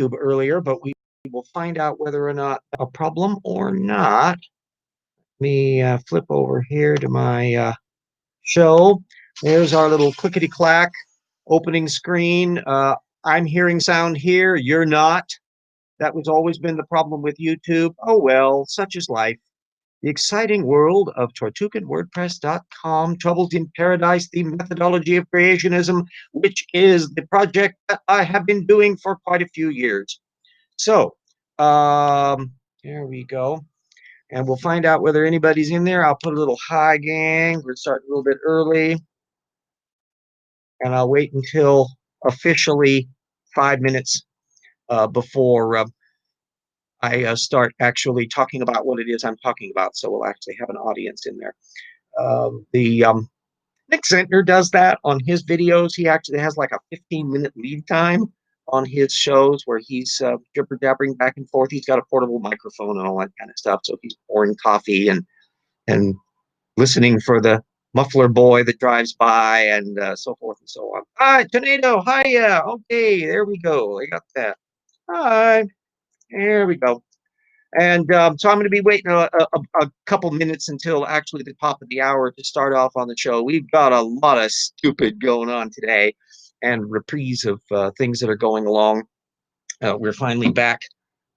YouTube earlier, but we will find out whether or not a problem or not. Let me flip over here to my show. There's our little clickety-clack opening screen. I'm hearing sound here. You're not. That was always been the problem with YouTube. Oh, well, such is life. The exciting world of tortuganwordpress.com, Troubles in Paradise, the methodology of creationism, which is the project that I have been doing for quite a few years. So, there we go. And we'll find out whether anybody's in there. I'll put a little hi, gang. We're starting a little bit early. And I'll wait until officially 5 minutes before I start actually talking about what it is I'm talking about. So we'll actually have an audience in there. Nick Zentner does that on his videos. He actually has like a 15-minute lead time on his shows where he's jibber-jabbering back and forth. He's got a portable microphone and all that kind of stuff. So he's pouring coffee and listening for the muffler boy that drives by and so forth and so on. Hi, Tornado. Hiya. Okay, there we go. I got that. Hi. There we go. And so I'm going to be waiting a couple minutes until actually the top of the hour to start off on the show. We've got a lot of stupid going on today and reprise of things that are going along. We're finally back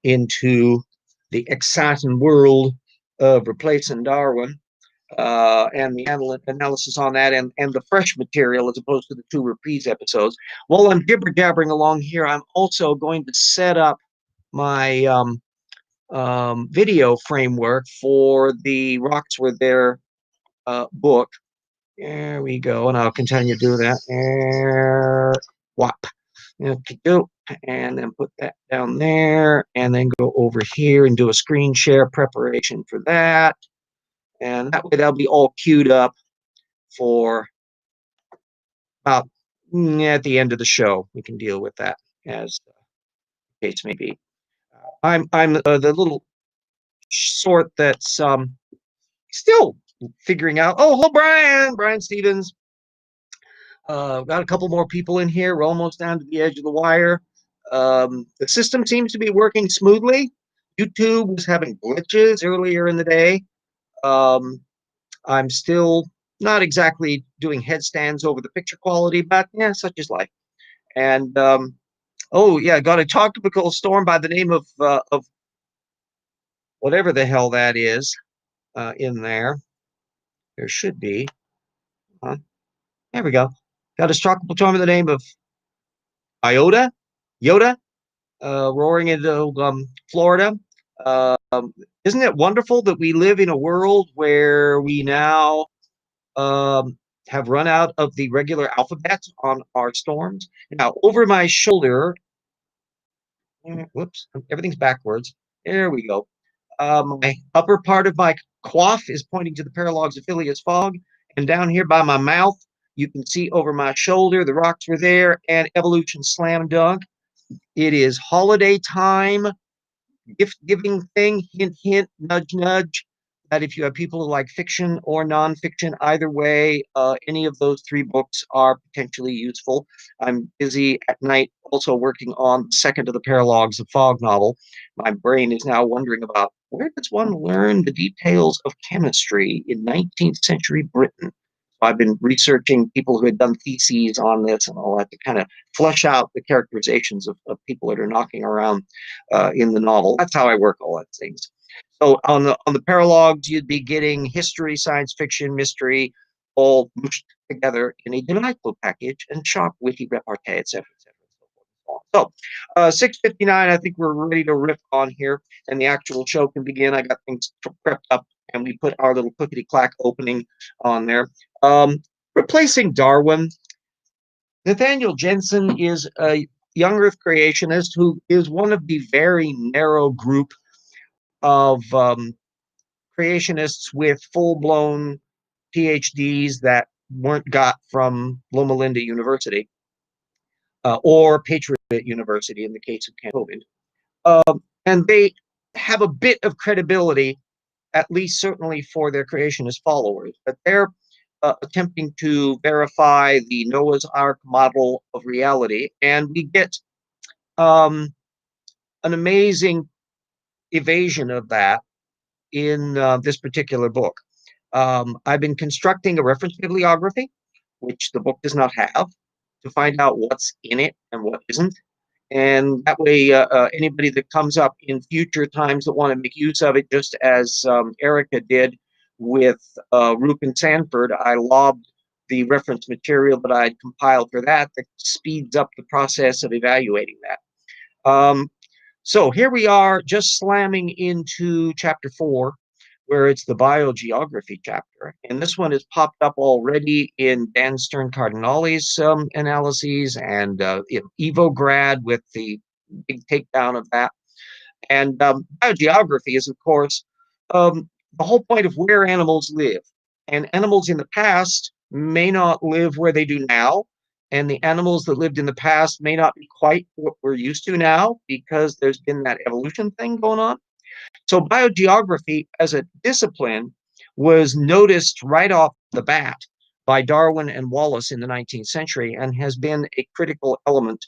into the exciting world of replacing Darwin and the analysis on that and the fresh material as opposed to the 2 reprise episodes. While I'm jibber-jabbering along here, I'm also going to set up my video framework for the Rocks Were There book. There we go, and I'll continue to do that. Whop. And then put that down there, and then go over here and do a screen share preparation for that. And that way that'll be all queued up for about at the end of the show. We can deal with that as the case may be. I'm the little sort that's still figuring out. Oh, hello, Brian Stevens. Got a couple more people in here. We're almost down to the edge of the wire. The system seems to be working smoothly. YouTube was having glitches earlier in the day. I'm still not exactly doing headstands over the picture quality, but yeah, such is life. And oh yeah, got a tropical storm by the name of whatever the hell that is in there. There should be. There we go. Got a tropical storm by the name of Yoda, roaring into Florida. Isn't it wonderful that we live in a world where we now have run out of the regular alphabet on our storms? Now, over my shoulder, whoops, everything's backwards. There we go. My upper part of my coif is pointing to the Paralogs of Phileas Fogg, and down here by my mouth, you can see over my shoulder, the Rocks Were There and Evolution Slam Dunk. It is holiday time, gift-giving thing, hint, hint, nudge, nudge, that if you have people who like fiction or nonfiction, either way, any of those 3 books are potentially useful. I'm busy at night also working on the second of the Paralogs of Fog novel. My brain is now wondering about where does one learn the details of chemistry in 19th century Britain? I've been researching people who had done theses on this and all that to kind of flesh out the characterizations of people that are knocking around in the novel. That's how I work all that things. So on the Paralogs, you'd be getting history, science fiction, mystery, all mushed together in a delightful package and sharp, witty repartee, etc., etc. So 6:59, I think we're ready to rip on here, and the actual show can begin. I got things prepped up, and we put our little clickety-clack opening on there. Replacing Darwin, Nathaniel Jeanson is a young Earth creationist who is one of the very narrow group of creationists with full-blown PhDs that weren't got from Loma Linda University or Patriot University in the case of Cantovin. And they have a bit of credibility, at least certainly for their creationist followers, but they're attempting to verify the Noah's Ark model of reality. And we get an amazing evasion of that in this particular book. I've been constructing a reference bibliography, which the book does not have, to find out what's in it and what isn't. And that way, anybody that comes up in future times that want to make use of it, just as Erica did with Roop and Sanford, I lobbed the reference material that I'd compiled for that speeds up the process of evaluating that. So here we are, just slamming into chapter 4, where it's the biogeography chapter. And this one has popped up already in Dan Stern Cardinale's analyses and EvoGrad with the big takedown of that. And biogeography is, of course, the whole point of where animals live. And animals in the past may not live where they do now. And the animals that lived in the past may not be quite what we're used to now because there's been that evolution thing going on. So biogeography as a discipline was noticed right off the bat by Darwin and Wallace in the 19th century and has been a critical element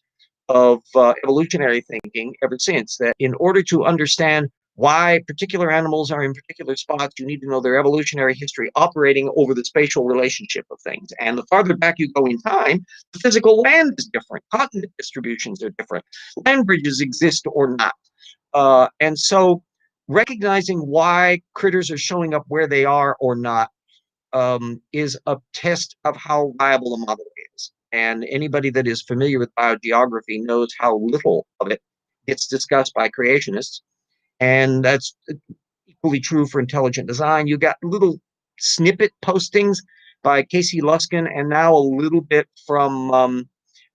of evolutionary thinking ever since. That in order to understand why particular animals are in particular spots, you need to know their evolutionary history operating over the spatial relationship of things. And the farther back you go in time, the physical land is different. Continent distributions are different. Land bridges exist or not. And so recognizing why critters are showing up where they are or not is a test of how viable a model is. And anybody that is familiar with biogeography knows how little of it gets discussed by creationists. And that's equally true for intelligent design. You got little snippet postings by Casey Luskin and now a little bit from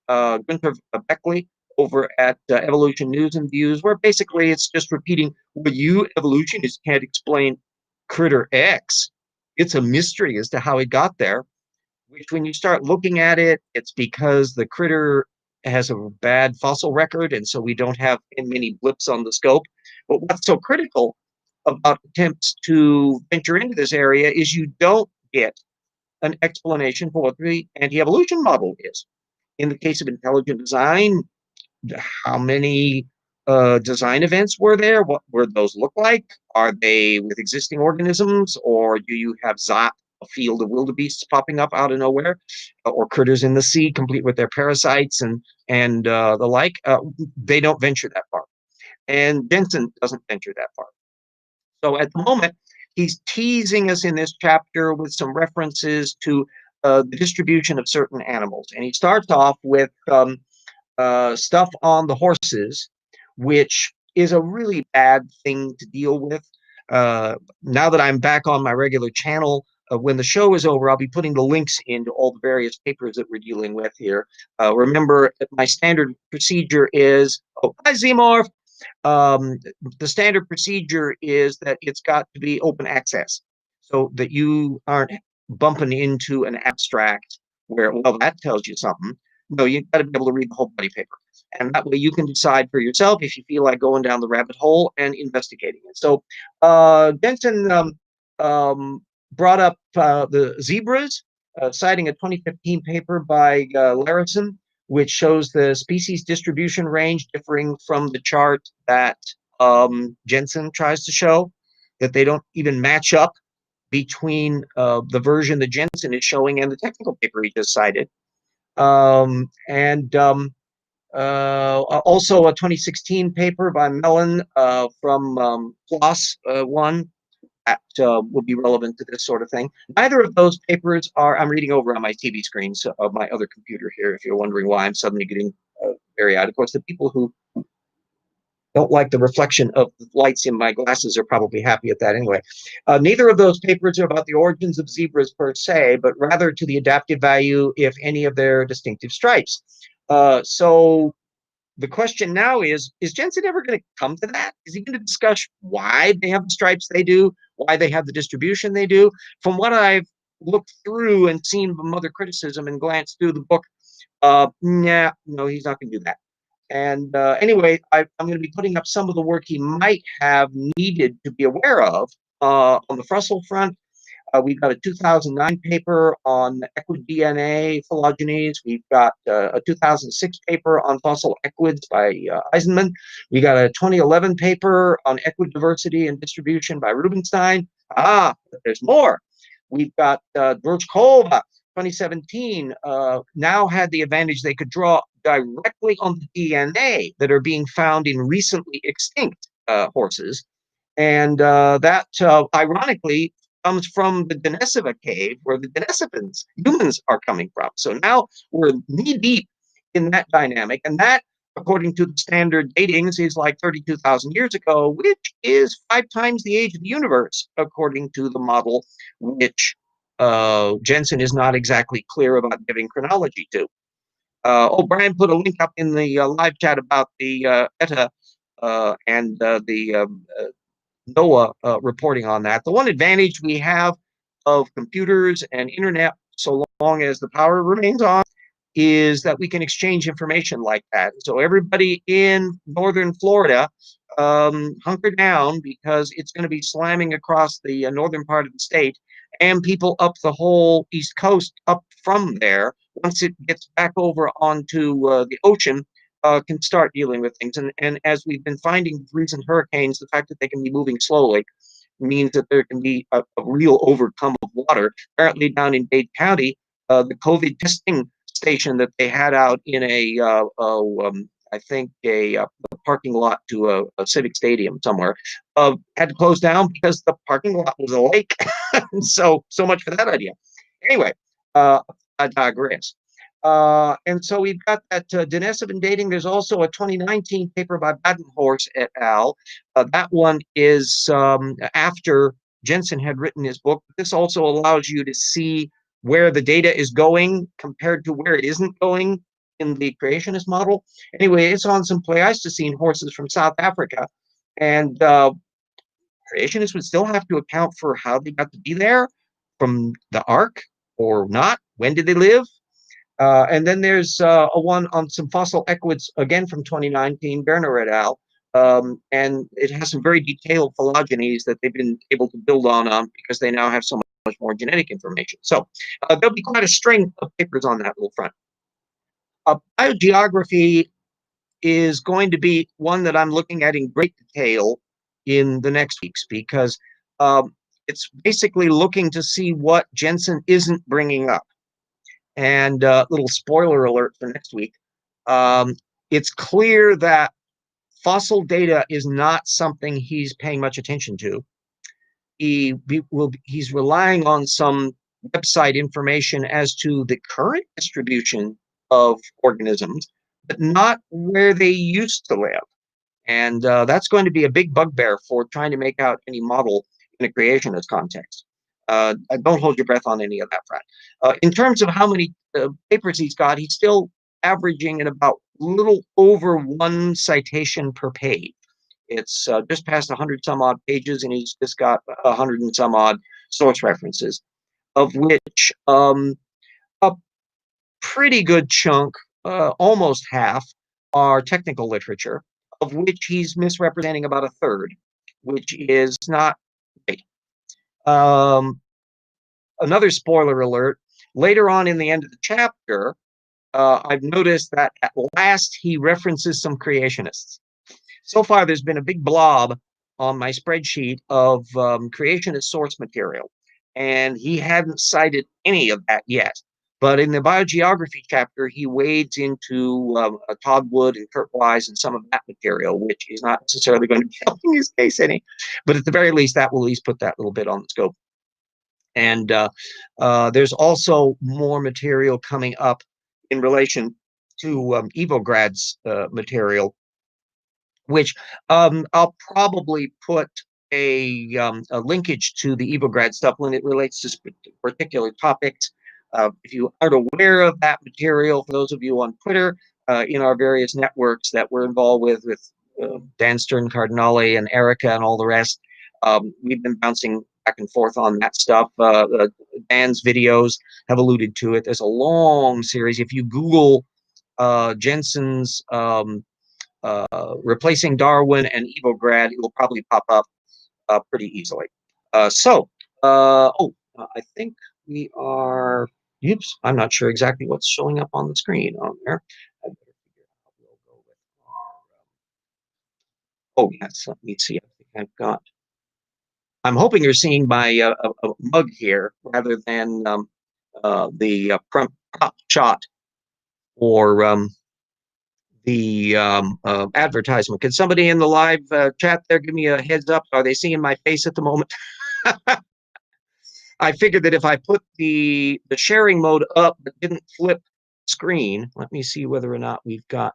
Gunther Beckley over at Evolution News and Views, where basically it's just repeating, well, you evolutionists can't explain critter X. It's a mystery as to how it got there, which when you start looking at it, it's because the critter has a bad fossil record, and so we don't have many blips on the scope. But what's so critical about attempts to venture into this area is you don't get an explanation for what the anti-evolution model is. In the case of intelligent design, how many design events were there? What were those look like? Are they with existing organisms, or do you have Zot, a field of wildebeests popping up out of nowhere, or critters in the sea, complete with their parasites and the like? They don't venture that far, and Jeanson doesn't venture that far. So at the moment, he's teasing us in this chapter with some references to the distribution of certain animals, and he starts off with stuff on the horses, which is a really bad thing to deal with. Now that I'm back on my regular channel, when the show is over, I'll be putting the links into all the various papers that we're dealing with here. Remember, my standard procedure is, oh, hi, Zmorph. The standard procedure is that it's got to be open access so that you aren't bumping into an abstract where, well, that tells you something. No, you've got to be able to read the whole bloody paper. And that way you can decide for yourself if you feel like going down the rabbit hole and investigating it. So Jeanson brought up the zebras, citing a 2015 paper by Larison, which shows the species distribution range differing from the chart that Jeanson tries to show, that they don't even match up between the version that Jeanson is showing and the technical paper he just cited. Also a 2016 paper by Mellon from PLOS one that will be relevant to this sort of thing. Neither of those papers are, I'm reading over on my TV screens of my other computer here, if you're wondering why I'm suddenly getting very out. Of course, the people who don't like the reflection of the lights in my glasses are probably happy at that anyway. Neither of those papers are about the origins of zebras per se, but rather to the adaptive value, if any, of their distinctive stripes. So the question now is Jeanson ever going to come to that? Is he going to discuss why they have the stripes they do, why they have the distribution they do? From what I've looked through and seen from other criticism and glanced through the book, no, he's not going to do that. And anyway, I'm going to be putting up some of the work he might have needed to be aware of on the Fussell front. We've got a 2009 paper on equid DNA phylogenies. We've got a 2006 paper on fossil equids by Eisenman. We got a 2011 paper on equid diversity and distribution by Rubinstein. But there's more. We've got Drochkova, 2017, now had the advantage they could draw directly on the DNA that are being found in recently extinct horses. And that, ironically, comes from the Denisova cave, where the Denisovans, humans, are coming from. So now we're knee deep in that dynamic. And that, according to the standard datings, is like 32,000 years ago, which is 5 times the age of the universe, according to the model, which Jeanson is not exactly clear about giving chronology to. Brian put a link up in the live chat about the ETA and the NOAA reporting on that. The one advantage we have of computers and internet, so long as the power remains on, is that we can exchange information like that. So everybody in northern Florida, hunker down, because it's going to be slamming across the northern part of the state, and people up the whole East Coast up from there, once it gets back over onto the ocean, can start dealing with things. And as we've been finding with recent hurricanes, the fact that they can be moving slowly means that there can be a real overcome of water. Apparently down in Dade County, the COVID testing station that they had out in I think a parking lot to a civic stadium somewhere, had to close down because the parking lot was a lake. so much for that idea. Anyway, I digress. And so we've got that Denisovan dating. There's also a 2019 paper by Badenhorst et al. That one is after Jeanson had written his book. This also allows you to see where the data is going compared to where it isn't going in the creationist model. Anyway, it's on some Pleistocene horses from South Africa. And creationists would still have to account for how they got to be there from the Ark or not. When did they live? And then there's a one on some fossil equids, again from 2019, Berner et al. And it has some very detailed phylogenies that they've been able to build on because they now have so much more genetic information. So there'll be quite a string of papers on that little front. Biogeography is going to be one that I'm looking at in great detail in the next weeks, because it's basically looking to see what Jeanson isn't bringing up. And little spoiler alert for next week, it's clear that fossil data is not something he's paying much attention to. He's relying on some website information as to the current distribution of organisms, but not where they used to live. And that's going to be a big bugbear for trying to make out any model in a creationist context. Don't hold your breath on any of that front. In terms of how many papers he's got, he's still averaging at about a little over 1 citation per page. It's just past 100 some odd pages, and he's just got 100 and some odd source references, of which a pretty good chunk, almost half, are technical literature, of which he's misrepresenting about a third, which is not great. Another spoiler alert, later on in the end of the chapter, I've noticed that at last he references some creationists. So far, there's been a big blob on my spreadsheet of creationist source material, and he hadn't cited any of that yet. But in the biogeography chapter, he wades into Todd Wood and Kurt Wise and some of that material, which is not necessarily going to be helping his case any. But at the very least, that will at least put that little bit on the scope. And there's also more material coming up in relation to Evograd's material, which I'll probably put a linkage to the Evograd stuff when it relates to particular topics. If you aren't aware of that material, for those of you on Twitter, in our various networks that we're involved with Dan Stern, Cardinale, and Erica, and all the rest, we've been bouncing back and forth on that stuff. Dan's videos have alluded to it. There's a long series. If you Google Jeanson's replacing Darwin and Evograd, it will probably pop up pretty easily. I think we are, oops, I'm not sure exactly what's showing up on the screen on there. I better figure out, we'll go with our, oh yes, let me see. I think I've got, I'm hoping you're seeing my a mug here rather than the prop shot or the advertisement. Can somebody in the live chat there give me a heads up? Are they seeing my face at the moment? I figured that if I put the sharing mode up but didn't flip screen, let me see whether or not we've got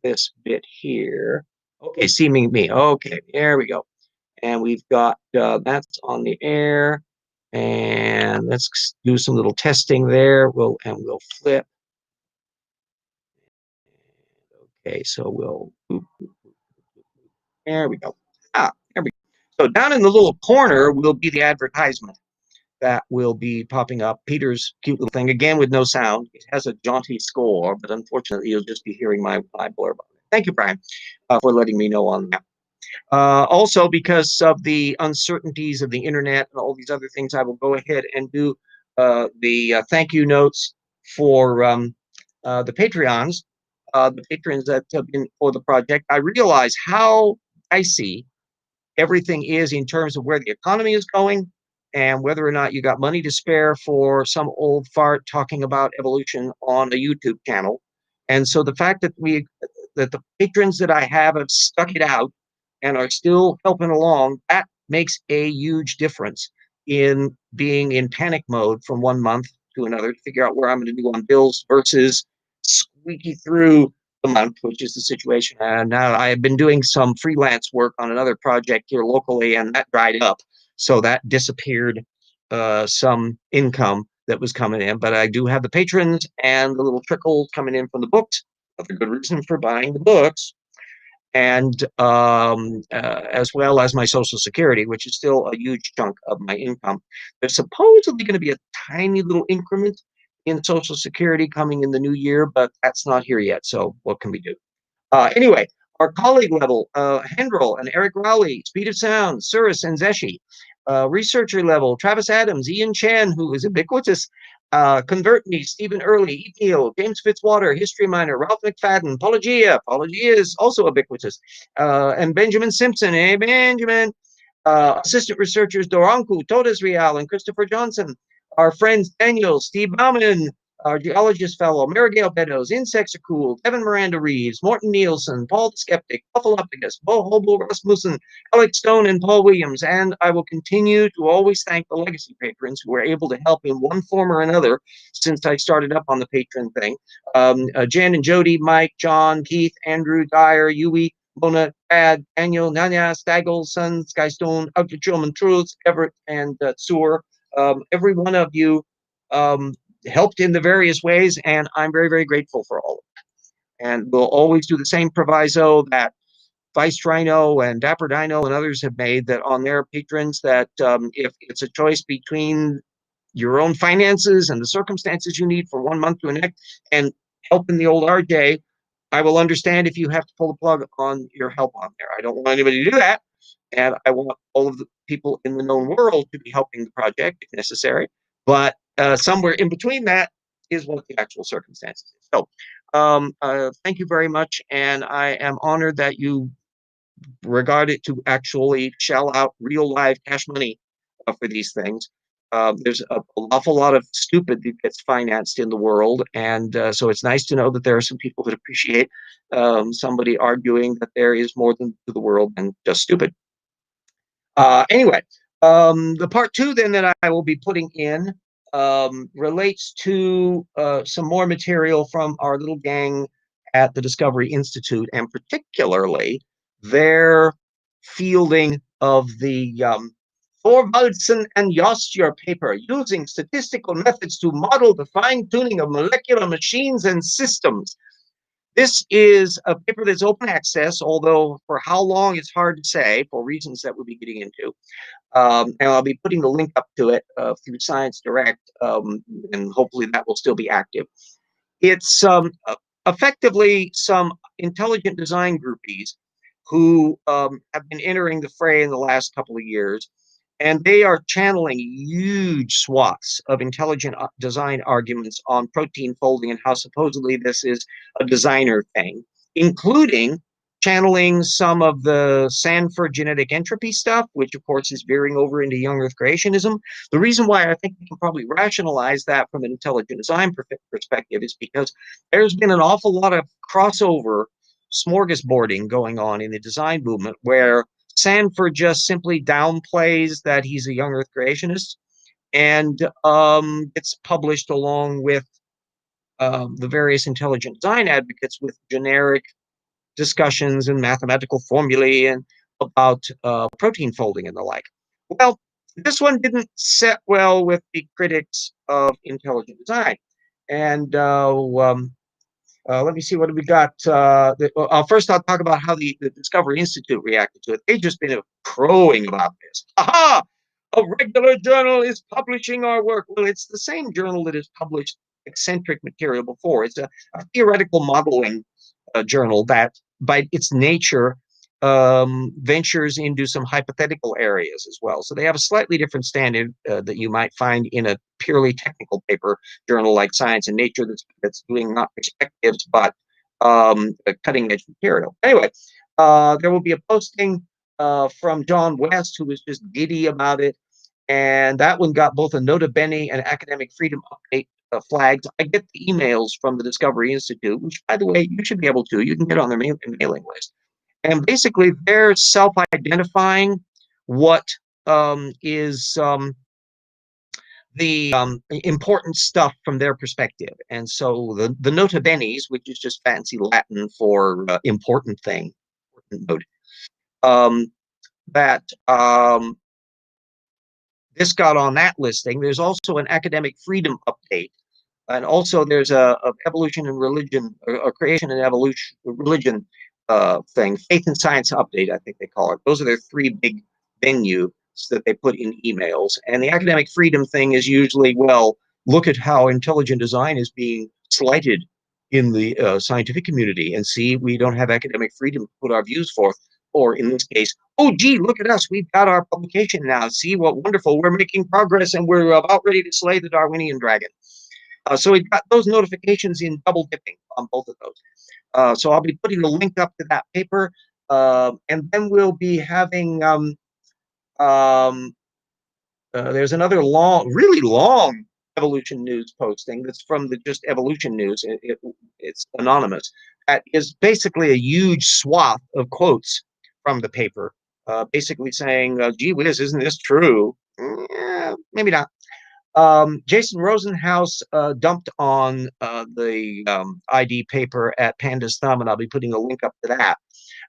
this bit here. Okay, seeming me. Okay, there we go. And we've got that's on the air. And let's do some little testing there. We'll flip. Okay, so we'll there we go. There we go. So down in the little corner will be the advertisement that will be popping up. Peter's cute little thing, again with no sound. It has a jaunty score, but unfortunately you'll just be hearing my blurb on it. Thank you, Brian, for letting me know on that. Also, because of the uncertainties of the internet and all these other things, I will go ahead and do the thank you notes for the Patreons, the patrons that have been for the project. I realize how dicey everything is in terms of where the economy is going and whether or not you got money to spare for some old fart talking about evolution on a YouTube channel. And so the fact that the patrons that I have stuck it out and are still helping along, that makes a huge difference in being in panic mode from one month to another to figure out where I'm going to do on bills versus squeaky through the month, which is the situation. And now I have been doing some freelance work on another project here locally, and that dried up. So that disappeared some income that was coming in. But I do have the patrons and the little trickle coming in from the books. Another good reason for buying the books. And as well as my Social Security, which is still a huge chunk of my income. There's supposedly going to be a tiny little increment in Social Security coming in the new year, but that's not here yet. So what can we do? Anyway, our colleague level, Hendrel and Eric Rowley, Speed of Sound, Suris and Zeshi. Researcher level, Travis Adams, Ian Chan, who is ubiquitous, Convert Me, Stephen Early, Neil, James Fitzwater, History Minor, Ralph McFadden, Paulogia is also ubiquitous, and Benjamin Simpson. Hey, Benjamin. Assistant researchers Doranku, Todas Real, and Christopher Johnson. Our friends Daniel, Steve Bauman, our geologist fellow, Marigale Beddoes, Insects Are Cool, Kevin Miranda Reeves, Morton Nielsen, Paul the Skeptic, Buffalopticus, Bo Hobo Rasmussen, Alex Stone, and Paul Williams. And I will continue to always thank the legacy patrons who were able to help in one form or another since I started up on the patron thing. Jan and Jody, Mike, John, Keith, Andrew, Dyer, Yui, Mona, Brad, Daniel, Nanya, Staggle, Sun, Skystone, Outfit German Truth, Everett, and Sewer. Every one of you helped in the various ways, and I'm very, very grateful for all of it. And we'll always do the same proviso that Vice Rhino and Dapper Dino and others have made, that on their patrons, that if it's a choice between your own finances and the circumstances you need from one month to the next and helping the old RJ, I will understand if you have to pull the plug on your help on there. I don't want anybody to do that. And I want all of the people in the known world to be helping the project if necessary. But somewhere in between that is what the actual circumstances is. So thank you very much. And I am honored that you regard it to actually shell out real live cash money for these things. There's an awful lot of stupid that gets financed in the world. And so it's nice to know that there are some people that appreciate somebody arguing that there is more than to the world than just stupid. Anyway, the part two then that I will be putting in relates to some more material from our little gang at the Discovery Institute, and particularly their fielding of the Thorvaldsen and Jostyour paper, using statistical methods to model the fine-tuning of molecular machines and systems. This is a paper that's open access, although for how long it's hard to say for reasons that we'll be getting into. And I'll be putting the link up to it through Science Direct, and hopefully that will still be active. It's effectively some intelligent design groupies who have been entering the fray in the last couple of years And they are channeling huge swaths of intelligent design arguments on protein folding and how supposedly this is a designer thing, including channeling some of the Sanford genetic entropy stuff, which of course is veering over into young earth creationism. The reason why I think we can probably rationalize that from an intelligent design perspective is because there's been an awful lot of crossover smorgasbording going on in the design movement where Sanford just simply downplays that he's a young earth creationist and gets published along with the various intelligent design advocates with generic discussions and mathematical formulae and about protein folding and the like. Well, this one didn't set well with the critics of intelligent design. And let me see what we got. First, I'll talk about how the Discovery Institute reacted to it. They've just been crowing about this. Aha! A regular journal is publishing our work. Well, it's the same journal that has published eccentric material before. It's a theoretical modeling journal that, by its nature, ventures into some hypothetical areas as well. So they have a slightly different standard that you might find in a purely technical paper journal like Science and Nature that's doing not perspectives but cutting edge material. Anyway, there will be a posting from John West, who was just giddy about it, and that one got both a nota bene and academic freedom update flagged. I get the emails from the Discovery Institute, which, by the way, you should be able to. You can get on their mailing list. And basically, they're self-identifying what is the important stuff from their perspective. And so the nota benes, which is just fancy Latin for important thing, important note, that this got on that listing. There's also an academic freedom update. And also there's a evolution and religion, or creation and evolution religion thing, faith and science update, I think they call it. Those are their three big venues that they put in emails. And the academic freedom thing is usually, well, look at how intelligent design is being slighted in the scientific community, and see, we don't have academic freedom to put our views forth. Or in this case, oh, gee, look at us. We've got our publication now. See what wonderful. We're making progress and we're about ready to slay the Darwinian dragon. So we've got those notifications in double dipping on both of those. So I'll be putting a link up to that paper, and then we'll be having there's another really long evolution news posting that's from the just evolution news. It's anonymous. That is basically a huge swath of quotes from the paper, basically saying, "Gee whiz, isn't this true?" Maybe not. Jason Rosenhaus dumped on the ID paper at Panda's Thumb, and I'll be putting a link up to that.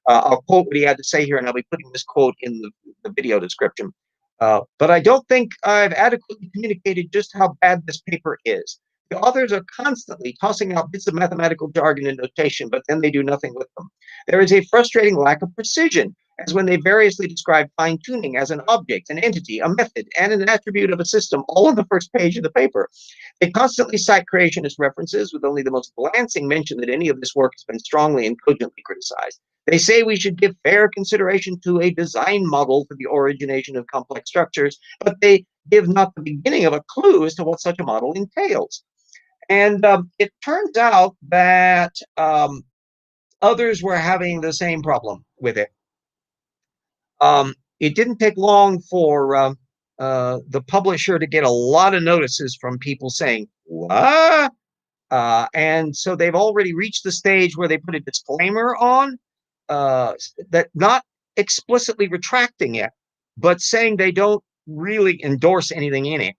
I'll quote what he had to say here, and I'll be putting this quote in the video description. But I don't think I've adequately communicated just how bad this paper is. The authors are constantly tossing out bits of mathematical jargon and notation, but then they do nothing with them. There is a frustrating lack of precision, as when they variously describe fine-tuning as an object, an entity, a method, and an attribute of a system, all on the first page of the paper. They constantly cite creationist references, with only the most glancing mention that any of this work has been strongly and cogently criticized. They say we should give fair consideration to a design model for the origination of complex structures, but they give not the beginning of a clue as to what such a model entails. And it turns out that others were having the same problem with it. It didn't take long for the publisher to get a lot of notices from people saying, what? And so they've already reached the stage where they put a disclaimer on, that not explicitly retracting it, but saying they don't really endorse anything in it.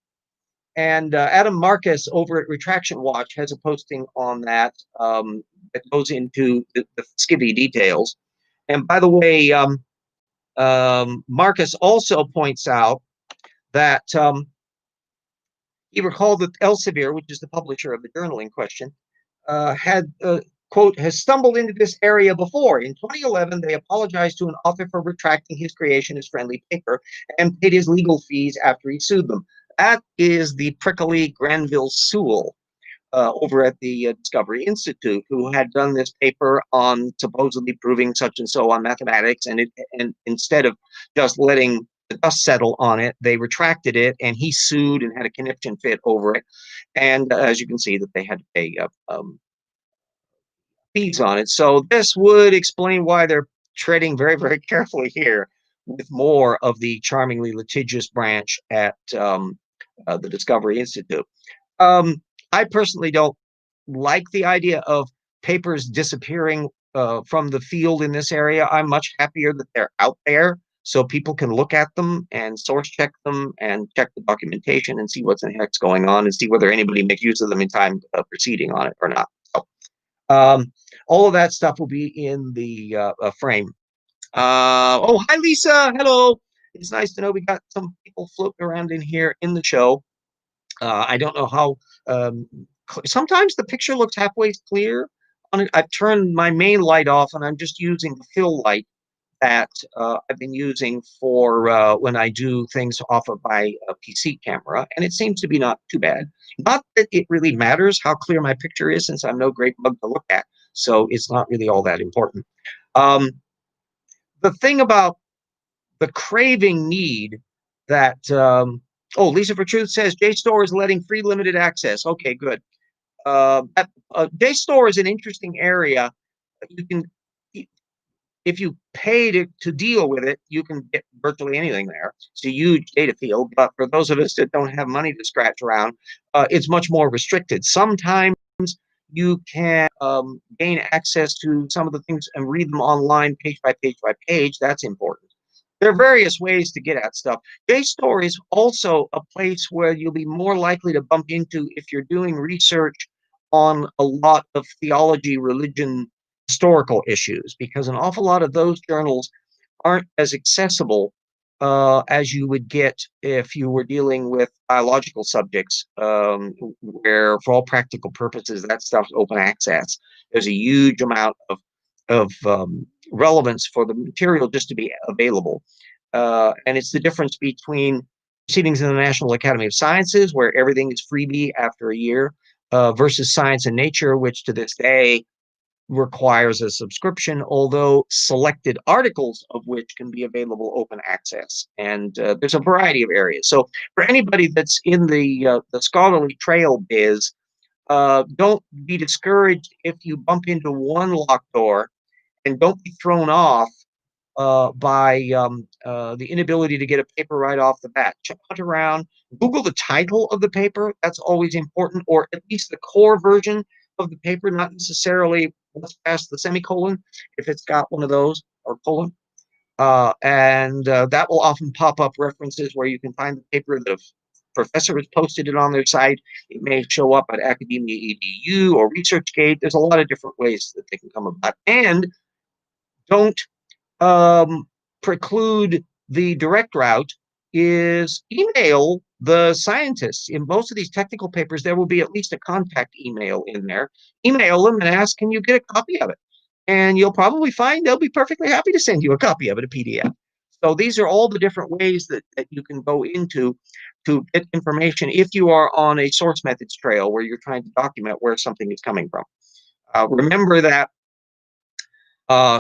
And Adam Marcus over at Retraction Watch has a posting on that that goes into the skivvy details. And by the way, Marcus also points out that he recalled that Elsevier, which is the publisher of the journal in question, had, quote, has stumbled into this area before. In 2011, they apologized to an author for retracting his creationist-friendly paper and paid his legal fees after he sued them. That is the prickly Granville Sewell over at the Discovery Institute, who had done this paper on supposedly proving such and so on mathematics, and instead of just letting the dust settled on it. They retracted it, and he sued and had a conniption fit over it. And as you can see, that they had to pay fees on it. So this would explain why they're treading very, very carefully here with more of the charmingly litigious branch at the Discovery Institute. I personally don't like the idea of papers disappearing from the field in this area. I'm much happier that they're out there so people can look at them and source check them and check the documentation and see what's the heck's going on and see whether anybody makes use of them in time proceeding on it or not. So, all of that stuff will be in the frame. Oh, hi, Lisa. Hello. It's nice to know we got some people floating around in here in the show. I don't know how. Sometimes the picture looks halfway clear on it. I've turned my main light off, and I'm just using the fill light that I've been using for when I do things off of my PC camera, and it seems to be not too bad. Not that it really matters how clear my picture is, since I'm no great bug to look at, so it's not really all that important. The thing about the craving need that oh, Lisa for Truth says JSTOR is letting free limited access. Okay, good. JSTOR is an interesting area. You can, if you pay to deal with it, you can get virtually anything there. It's a huge data field, but for those of us that don't have money to scratch around, it's much more restricted. Sometimes you can gain access to some of the things and read them online page by page by page. That's important. There are various ways to get at stuff. JSTOR is also a place where you'll be more likely to bump into if you're doing research on a lot of theology, religion, historical issues, because an awful lot of those journals aren't as accessible as you would get if you were dealing with biological subjects, where, for all practical purposes, that stuff's open access. There's a huge amount of relevance for the material just to be available. And it's the difference between proceedings in the National Academy of Sciences, where everything is freebie after a year, versus Science and Nature, which to this day requires a subscription, although selected articles of which can be available open access. And there's a variety of areas. So for anybody that's in the scholarly trail biz, don't be discouraged if you bump into one locked door, and don't be thrown off by the inability to get a paper right off the bat. Hunt around, Google the title of the paper. That's always important, or at least the core version of the paper, not necessarily what's past the semicolon, if it's got one of those, or colon. And that will often pop up references where you can find the paper that a professor has posted it on their site. It may show up at Academia EDU or ResearchGate. There's a lot of different ways that they can come about. And don't preclude the direct route is email the scientists. In most of these technical papers, there will be at least a contact email in there. Email them and ask, can you get a copy of it? And you'll probably find they'll be perfectly happy to send you a copy of it, a PDF. So these are all the different ways that you can go into to get information if you are on a source methods trail where you're trying to document where something is coming from. Remember that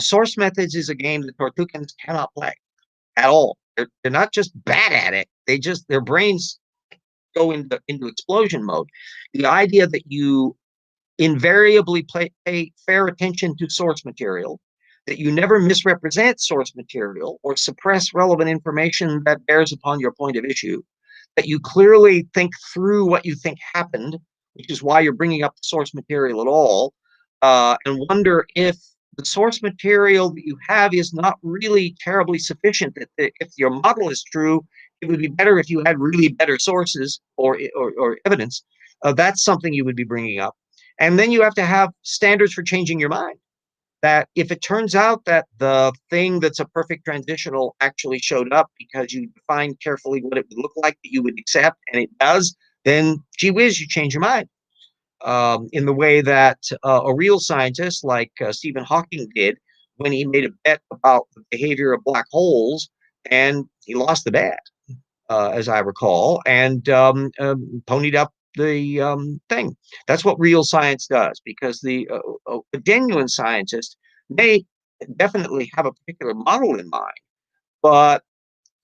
source methods is a game that Tortucans cannot play at all. They're not just bad at it. Their brains go into explosion mode. The idea that you invariably pay fair attention to source material, that you never misrepresent source material or suppress relevant information that bears upon your point of issue, that you clearly think through what you think happened, which is why you're bringing up the source material at all, and wonder if the source material that you have is not really terribly sufficient. That if your model is true, it would be better if you had really better sources or evidence. That's something you would be bringing up. And then you have to have standards for changing your mind. That if it turns out that the thing that's a perfect transitional actually showed up because you defined carefully what it would look like that you would accept, and it does, then gee whiz, you change your mind. In the way that a real scientist like Stephen Hawking did when he made a bet about the behavior of black holes, and he lost the bet, as I recall, and ponied up the thing. That's what real science does, because a genuine scientist may definitely have a particular model in mind, but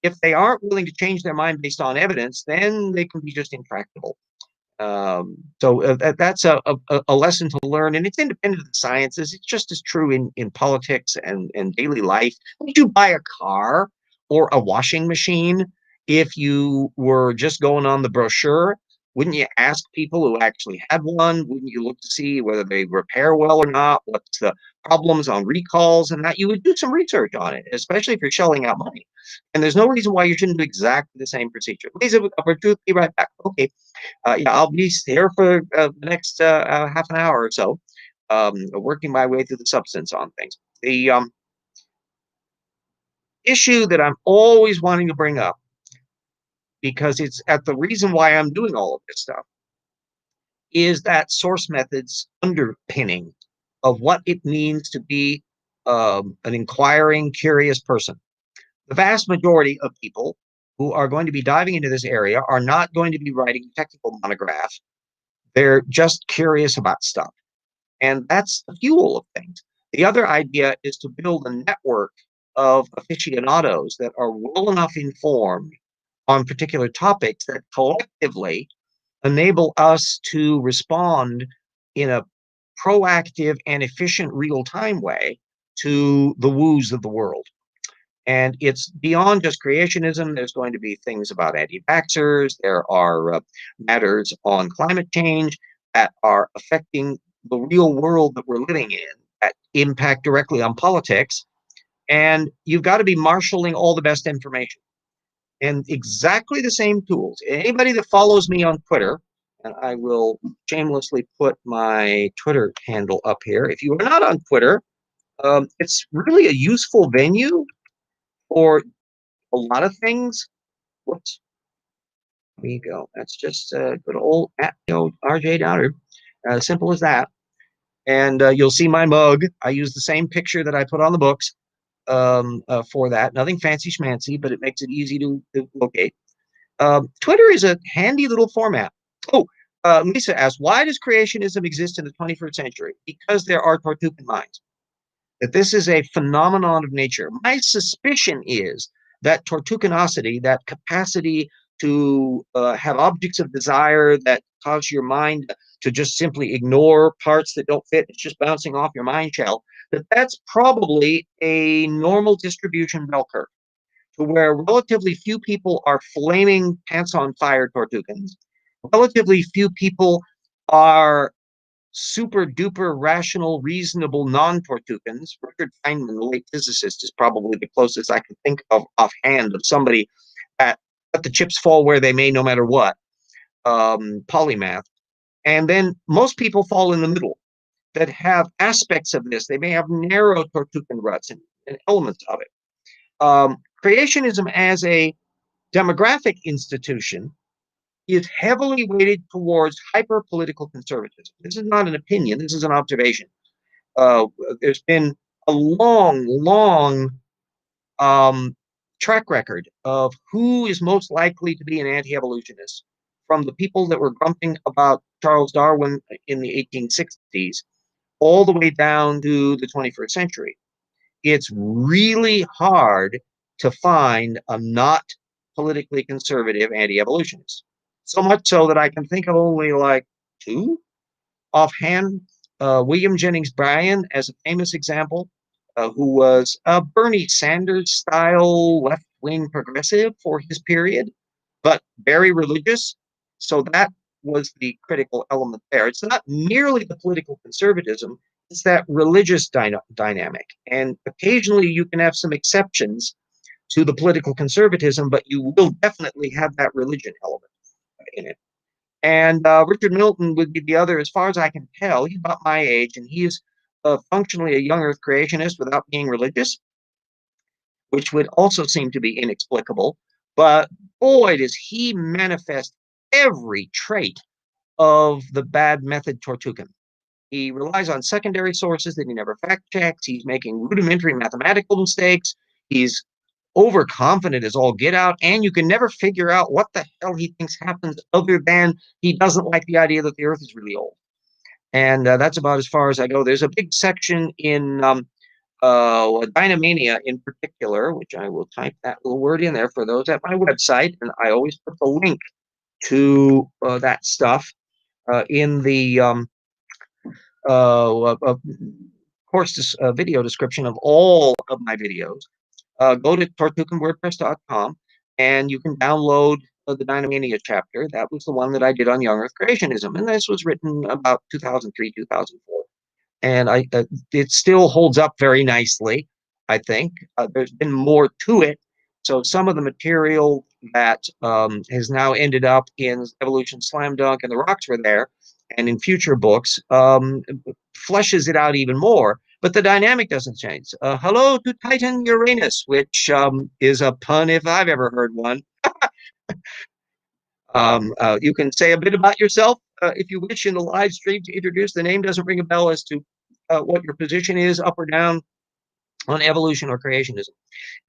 if they aren't willing to change their mind based on evidence, then they can be just intractable. That's a lesson to learn, and it's independent of the sciences. It's just as true in politics and daily life. Would you buy a car or a washing machine if you were just going on the brochure? Wouldn't you ask people who actually had one? Wouldn't you look to see whether they repair well or not? What's the problems on recalls and that? You would do some research on it, especially if you're shelling out money. And there's no reason why you shouldn't do exactly the same procedure. Lisa, we'll be right back. Okay. Yeah, I'll be here for the next half an hour or so, working my way through the substance on things. The issue that I'm always wanting to bring up, because it's at the reason why I'm doing all of this stuff, is that source method's underpinning of what it means to be an inquiring, curious person. The vast majority of people who are going to be diving into this area are not going to be writing a technical monograph. They're just curious about stuff. And that's the fuel of things. The other idea is to build a network of aficionados that are well enough informed on particular topics that collectively enable us to respond in a proactive and efficient real-time way to the woos of the world. And it's beyond just creationism. There's going to be things about anti-vaxxers. There are matters on climate change that are affecting the real world that we're living in, that impact directly on politics. And you've got to be marshaling all the best information. And exactly the same tools. Anybody that follows me on Twitter, and I will shamelessly put my Twitter handle up here. If you are not on Twitter, it's really a useful venue for a lot of things. Whoops. There you go. That's just good old RJ Downer. Simple as that. And you'll see my mug. I use the same picture that I put on the books for that. Nothing fancy schmancy, but it makes it easy to locate. Twitter is a handy little format. Oh, Lisa asked, why does creationism exist in the 21st century? Because there are Tortugan minds. That this is a phenomenon of nature. My suspicion is that tortucanosity, that capacity to have objects of desire that cause your mind to just simply ignore parts that don't fit, it's just bouncing off your mind shell, that's probably a normal distribution bell curve, to where relatively few people are flaming pants on fire Tortugans. Relatively few people are super duper rational, reasonable non-Tortugans. Richard Feynman, the late physicist, is probably the closest I can think of offhand of somebody that let the chips fall where they may, no matter what. Polymath. And then most people fall in the middle that have aspects of this. They may have narrow Tortugan ruts and elements of it. Creationism as a demographic institution is heavily weighted towards hyper-political conservatism. This is not an opinion. This is an observation. There's been a long track record of who is most likely to be an anti-evolutionist, from the people that were grumping about Charles Darwin in the 1860s all the way down to the 21st century. It's really hard to find a not politically conservative anti-evolutionist. So much so that I can think of only like two offhand. William Jennings Bryan as a famous example, who was a Bernie Sanders style left-wing progressive for his period, but very religious. So that was the critical element there. It's not merely the political conservatism, it's that religious dynamic. And occasionally you can have some exceptions to the political conservatism, but you will definitely have that religion element in it. And Richard Milton would be the other, as far as I can tell. He's about my age, and he is functionally a young Earth creationist without being religious, which would also seem to be inexplicable. But boy, does he manifest every trait of the bad method Tortugan. He relies on secondary sources that he never fact checks. He's making rudimentary mathematical mistakes. He's overconfident as all get out, and you can never figure out what the hell he thinks happens, other than he doesn't like the idea that the Earth is really old. And that's about as far as I go. There's a big section in Dynamania in particular, which I will type that little word in there for those at my website, and I always put the link to that stuff in the course video description of all of my videos. Go to tortuganwordpress.com and you can download the Dynamania chapter. That was the one that I did on young Earth creationism, and this was written about 2003, 2004. And it still holds up very nicely, I think. There's been more to it. So some of the material that has now ended up in Evolution Slam Dunk and the Rocks Were There, and in future books, fleshes it out even more. But the dynamic doesn't change. Hello to Titan Uranus, which is a pun if I've ever heard one. You can say a bit about yourself if you wish in the live stream to introduce. The name doesn't ring a bell as to what your position is, up or down, on evolution or creationism.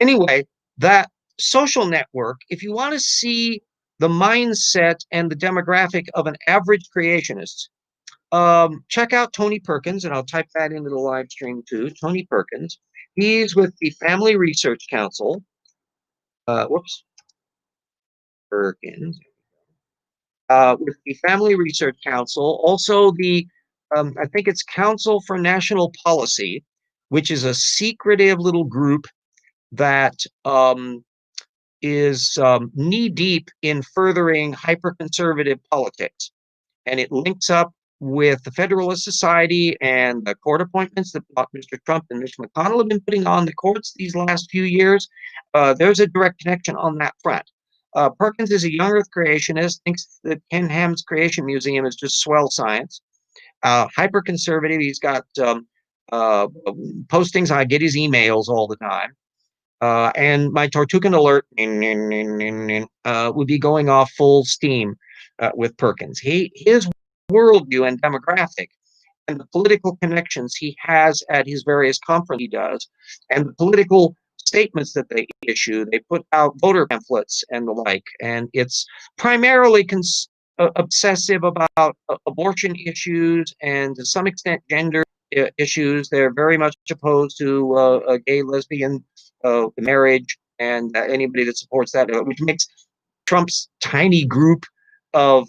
Anyway, that social network, if you want to see the mindset and the demographic of an average creationist, check out Tony Perkins, and I'll type that into the live stream too. Tony Perkins. He's with the Family Research Council. Perkins. With the Family Research Council, also the, I think it's Council for National Policy, which is a secretive little group that is knee-deep in furthering hyper-conservative politics. And it links up with the Federalist Society and the court appointments that Mr. Trump and Mitch McConnell have been putting on the courts these last few years. There's a direct connection on that front. Perkins is a young Earth creationist, thinks that Ken Ham's Creation Museum is just swell science. Hyper-conservative, he's got postings, I get his emails all the time. And my Tortugan alert would be going off full steam with Perkins. His worldview and demographic and the political connections he has at his various conferences he does, and the political statements that they issue. They put out voter pamphlets and the like, and it's primarily obsessive about abortion issues and to some extent gender issues. They're very much opposed to a gay, lesbian marriage and anybody that supports that, which makes Trump's tiny group of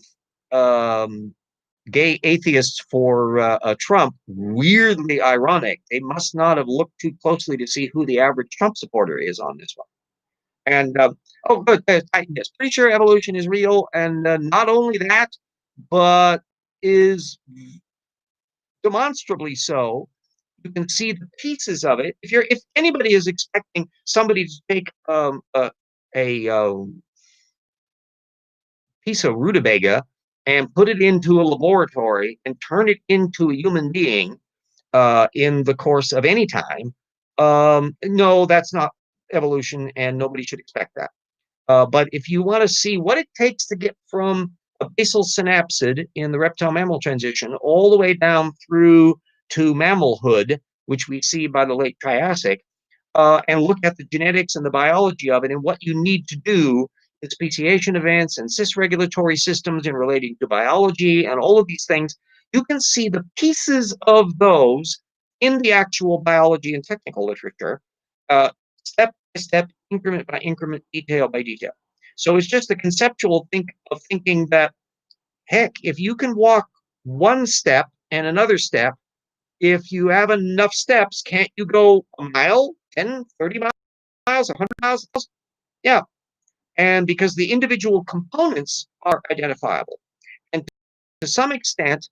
gay atheists for Trump weirdly ironic. They must not have looked too closely to see who the average Trump supporter is on this one. And oh, good, yes, pretty sure evolution is real, and not only that, but is demonstrably so. You can see the pieces of it. If anybody is expecting somebody to take a piece of rutabaga and put it into a laboratory and turn it into a human being in the course of any time, no, that's not evolution, and nobody should expect that. But if you want to see what it takes to get from a basal synapsid in the reptile-mammal transition all the way down through to mammalhood, which we see by the late Triassic, and look at the genetics and the biology of it and what you need to do in speciation events and cis-regulatory systems in relating to biology and all of these things, you can see the pieces of those in the actual biology and technical literature, step by step, increment by increment, detail by detail. So it's just a conceptual of thinking that, heck, if you can walk one step and another step, if you have enough steps, can't you go a mile, 10, 30 miles, 100 miles? Yeah. And because the individual components are identifiable. And to some extent,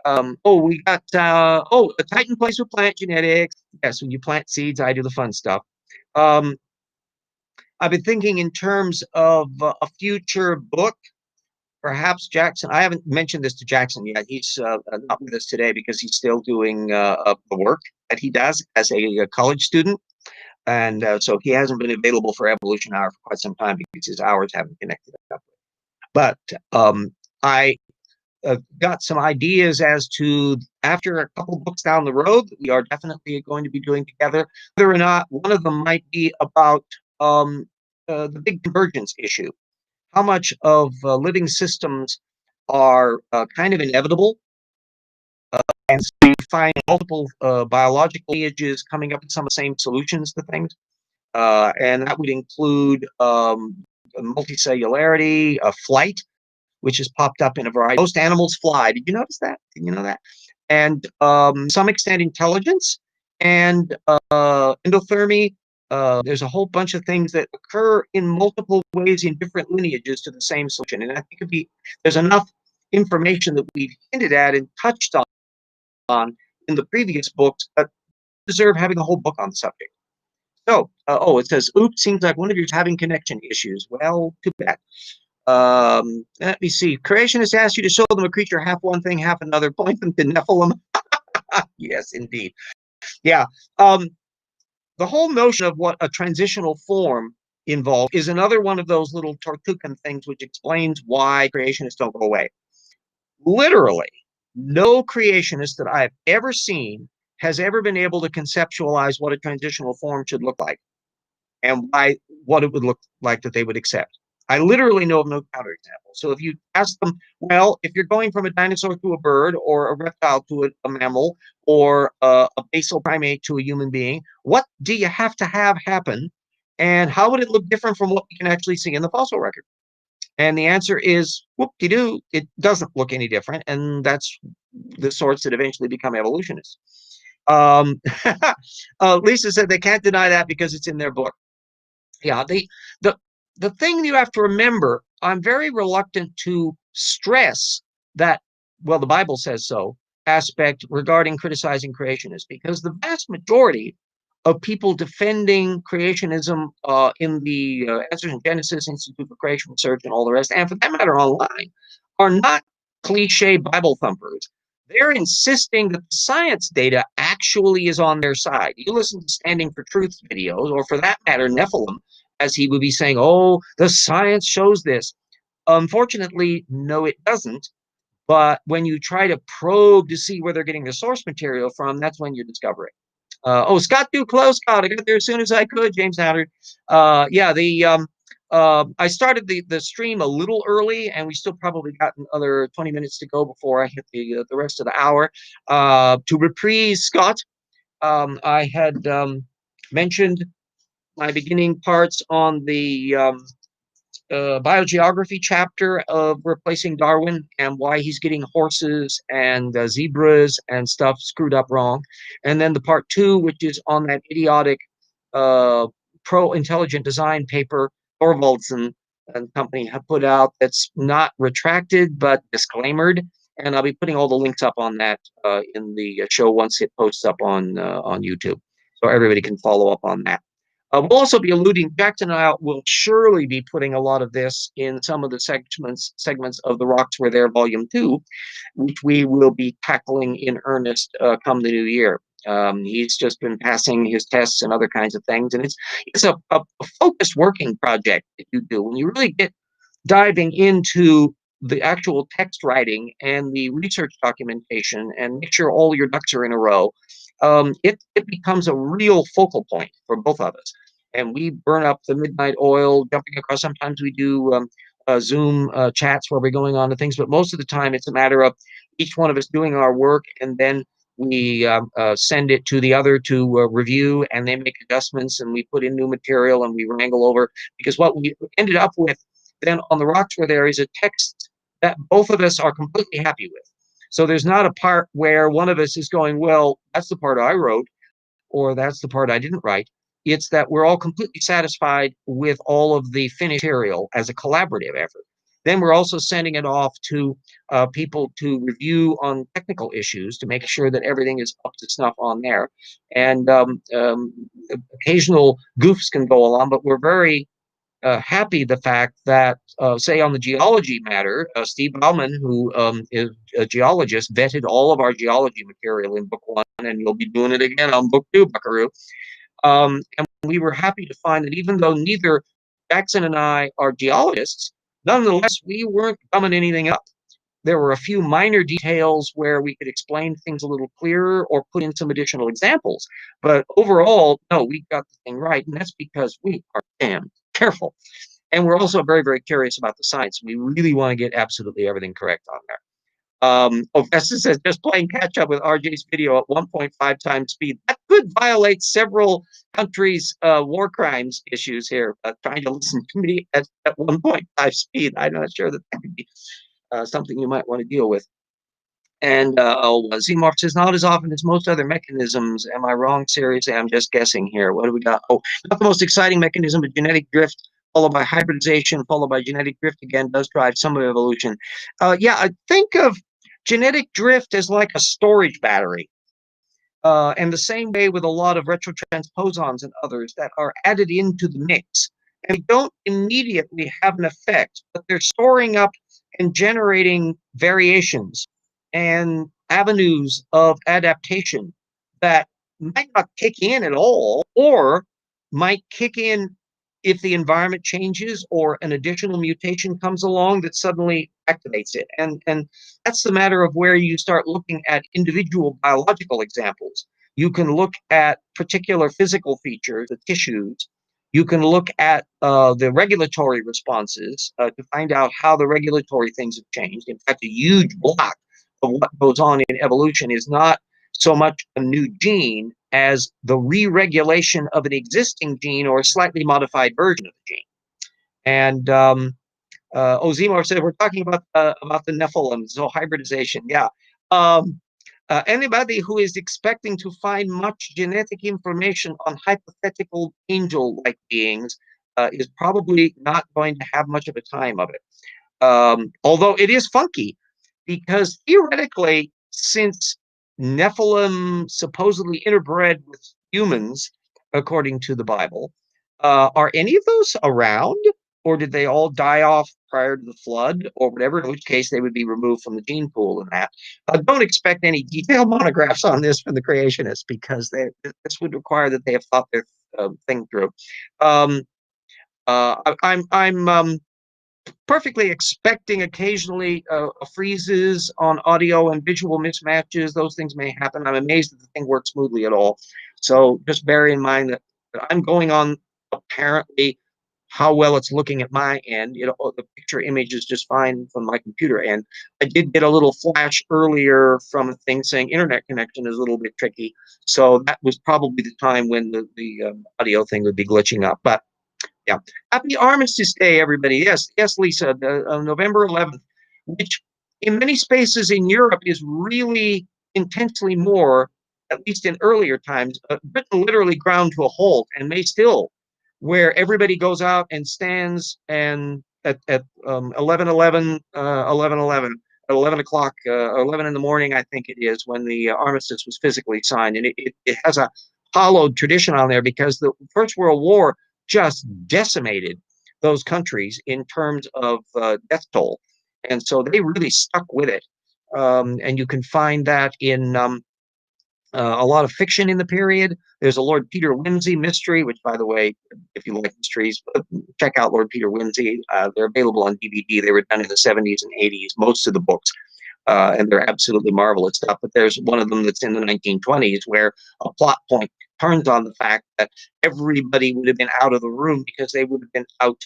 we got, the Titan plays with plant genetics. Yes, when you plant seeds, I do the fun stuff. I've been thinking in terms of a future book. Perhaps Jackson, I haven't mentioned this to Jackson yet. He's not with us today because he's still doing the work that he does as a college student. And so he hasn't been available for Evolution Hour for quite some time because his hours haven't connected up. But I got some ideas as to, after a couple books down the road, that we are definitely going to be doing together, whether or not one of them might be about the big convergence issue. How much of living systems are kind of inevitable and find multiple biological lineages coming up with some of the same solutions to things. And that would include multicellularity, flight, which has popped up in a variety. Most animals fly. Did you notice that? Did you know that? And some extent intelligence and endothermy. There's a whole bunch of things that occur in multiple ways in different lineages to the same solution. And I think there's enough information that we've hinted at and touched on in the previous books that deserve having a whole book on the subject. So, it says, oops, seems like one of you's having connection issues. Well, too bad. Let me see. Creationists asked you to show them a creature half one thing, half another. Point them to Nephilim. Yes, indeed. Yeah. The whole notion of what a transitional form involves is another one of those little Tortugan things which explains why creationists don't go away. Literally, no creationist that I've ever seen has ever been able to conceptualize what a transitional form should look like and what it would look like that they would accept. I literally know of no counterexample. So if you ask them, well, if you're going from a dinosaur to a bird or a reptile to a mammal or a basal primate to a human being, what do you have to have happen? And how would it look different from what we can actually see in the fossil record? And the answer is, whoop-de-doo, it doesn't look any different. And that's the sorts that eventually become evolutionists. Lisa said they can't deny that because it's in their book. Yeah, the thing you have to remember, I'm very reluctant to stress that, well, the Bible says so, aspect regarding criticizing creationists, because the vast majority of people defending creationism in the Answers in Genesis, Institute for Creation Research, and all the rest, and for that matter online, are not cliche Bible thumpers. They're insisting that the science data actually is on their side. You listen to Standing for Truth videos, or for that matter, Nephilim, as he would be saying, oh, the science shows this. Unfortunately, no, it doesn't. But when you try to probe to see where they're getting the source material from, that's when you discover it. Scott Duclos, Scott, I got there as soon as I could. James Hatter. I started the stream a little early, and we still probably got another 20 minutes to go before I hit the rest of the hour. To reprise, Scott, I had mentioned my beginning parts on the biogeography chapter of replacing Darwin and why he's getting horses and zebras and stuff screwed up wrong. And then the part 2, which is on that idiotic pro-intelligent design paper Thorvaldsen and company have put out that's not retracted but disclaimered. And I'll be putting all the links up on that in the show once it posts up on YouTube, so everybody can follow up on that. We'll also be alluding, Jackson and I will surely be putting a lot of this in some of the segments of The Rocks Were There Volume 2, which we will be tackling in earnest come the new year. He's just been passing his tests and other kinds of things, and it's a focused working project that you do. When you really get diving into the actual text writing and the research documentation and make sure all your ducks are in a row, it becomes a real focal point for both of us. And we burn up the midnight oil, jumping across. Sometimes we do Zoom chats where we're going on to things, but most of the time it's a matter of each one of us doing our work, and then we send it to the other to review, and they make adjustments, and we put in new material, and we wrangle over. Because what we ended up with then on The Rocks Were There is a text that both of us are completely happy with. So there's not a part where one of us is going, well, that's the part I wrote, or that's the part I didn't write. It's that we're all completely satisfied with all of the finished material as a collaborative effort. Then we're also sending it off to people to review on technical issues to make sure that everything is up to snuff on there. And occasional goofs can go along, but we're very happy the fact that, say, on the geology matter, Steve Bauman, who is a geologist, vetted all of our geology material in book 1, and you'll be doing it again on book 2, Buckaroo. And we were happy to find that even though neither Jackson and I are geologists, nonetheless, we weren't gumming anything up. There were a few minor details where we could explain things a little clearer or put in some additional examples. But overall, no, we got the thing right. And that's because we are damn careful. And we're also very, very curious about the science. We really want to get absolutely everything correct on there. Vesta says just playing catch up with RJ's video at 1.5 times speed. That could violate several countries' war crimes issues here. Trying to listen to me at 1.5 speed. I'm not sure that could be something you might want to deal with. And Zmorph says, not as often as most other mechanisms. Am I wrong? Seriously, I'm just guessing here. What do we got? Oh, not the most exciting mechanism, but genetic drift, followed by hybridization, followed by genetic drift again, does drive some of evolution. Yeah, I think of genetic drift as like a storage battery. And the same way with a lot of retrotransposons and others that are added into the mix. And they don't immediately have an effect, but they're storing up and generating variations and avenues of adaptation that might not kick in at all, or might kick in if the environment changes or an additional mutation comes along that suddenly activates it. And that's the matter of where you start looking at individual biological examples. You can look at particular physical features, the tissues. You can look at the regulatory responses to find out how the regulatory things have changed. In fact, a huge block of what goes on in evolution is not so much a new gene as the re-regulation of an existing gene or a slightly modified version of the gene. And Ozimor said we're talking about the Nephilim, so hybridization. Yeah. Anybody who is expecting to find much genetic information on hypothetical angel-like beings is probably not going to have much of a time of it. Although it is funky, because theoretically, since Nephilim supposedly interbred with humans, according to the Bible, are any of those around? Or did they all die off prior to the flood or whatever, in which case they would be removed from the gene pool and that. Don't expect any detailed monographs on this from the creationists, because this would require that they have thought their thing through. I'm perfectly expecting occasionally freezes on audio and visual mismatches. Those things may happen. I'm amazed that the thing works smoothly at all. So just bear in mind that I'm going on apparently how well it's looking at my end. The picture image is just fine from my computer end. I did get a little flash earlier from a thing saying internet connection is a little bit tricky. So that was probably the time when the audio thing would be glitching up. But yeah, happy Armistice Day, everybody. Yes, yes, Lisa, November 11th, which in many spaces in Europe is really intensely more, at least in earlier times. Britain literally ground to a halt and may still, where everybody goes out and stands and at 11:11, 11:11, at 11 o'clock, 11 in the morning, I think it is, when the armistice was physically signed. And it has a hollowed tradition on there because the First World War just decimated those countries in terms of death toll. And so they really stuck with it. And you can find that in a lot of fiction in the period. There's a Lord Peter Wimsey mystery, which, by the way, if you like mysteries, check out Lord Peter Wimsey. They're available on DVD. They were done in the 70s and 80s, most of the books. And they're absolutely marvelous stuff. But there's one of them that's in the 1920s where a plot point turns on the fact that everybody would have been out of the room because they would have been out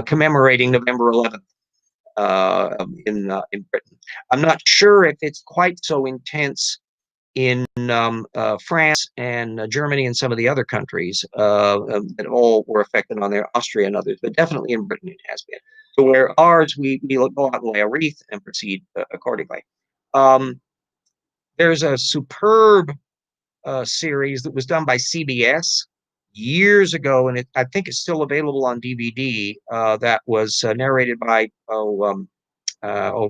commemorating November 11th. In Britain. I'm not sure if it's quite so intense in France and Germany and some of the other countries that all were affected on there, Austria and others, but definitely in Britain it has been. So where ours, we go out and lay a wreath and proceed accordingly. There's a superb series that was done by CBS years ago, and I think it's still available on DVD. That was narrated by God,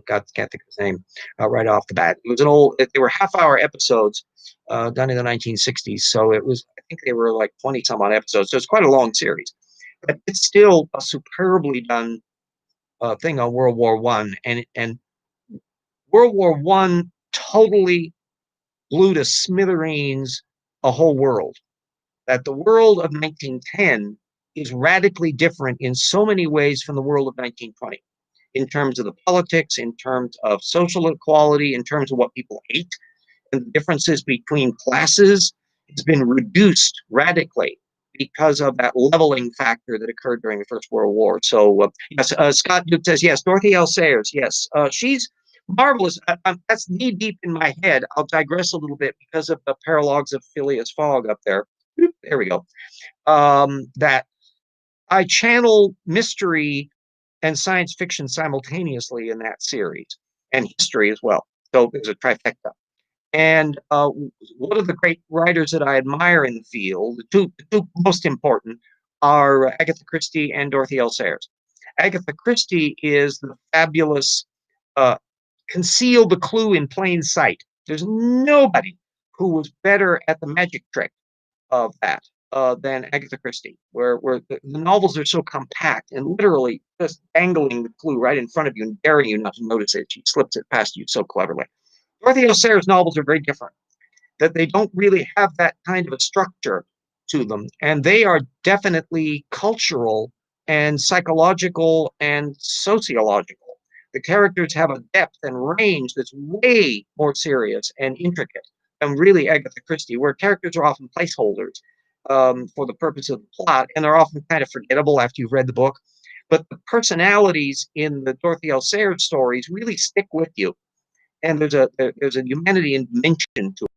can't think of his name right off the bat. It was an old. They were half-hour episodes done in the 1960s, so it was. I think they were like 20 some odd episodes. So it's quite a long series, but it's still a superbly done thing on World War I, and World War I totally blew to smithereens a whole world. That the world of 1910 is radically different in so many ways from the world of 1920, in terms of the politics, in terms of social equality, in terms of what people ate, and the differences between classes. It's been reduced radically because of that leveling factor that occurred during the First World War. So, yes, Scott Duke says, yes, Dorothy L. Sayers, yes. She's marvelous. That's knee deep in my head. I'll digress a little bit because of the paralogs of Phileas Fogg up there. There we go. That I channel mystery and science fiction simultaneously in that series, and history as well. So there's a trifecta. And one of the great writers that I admire in the field, the two most important, are Agatha Christie and Dorothy L. Sayers. Agatha Christie is the fabulous uh, conceal the clue in plain sight. There's nobody who was better at the magic trick of that than Agatha Christie, where the novels are so compact and literally just dangling the clue right in front of you and daring you not to notice it. She slips it past you so cleverly. Dorothy L. Sayers' novels are very different, that they don't really have that kind of a structure to them, and they are definitely cultural and psychological and sociological. The characters have a depth and range that's way more serious and intricate than really Agatha Christie, where characters are often placeholders for the purpose of the plot, and they're often kind of forgettable after you've read the book. But the personalities in the Dorothy L. Sayers stories really stick with you, and there's a humanity and dimension to it.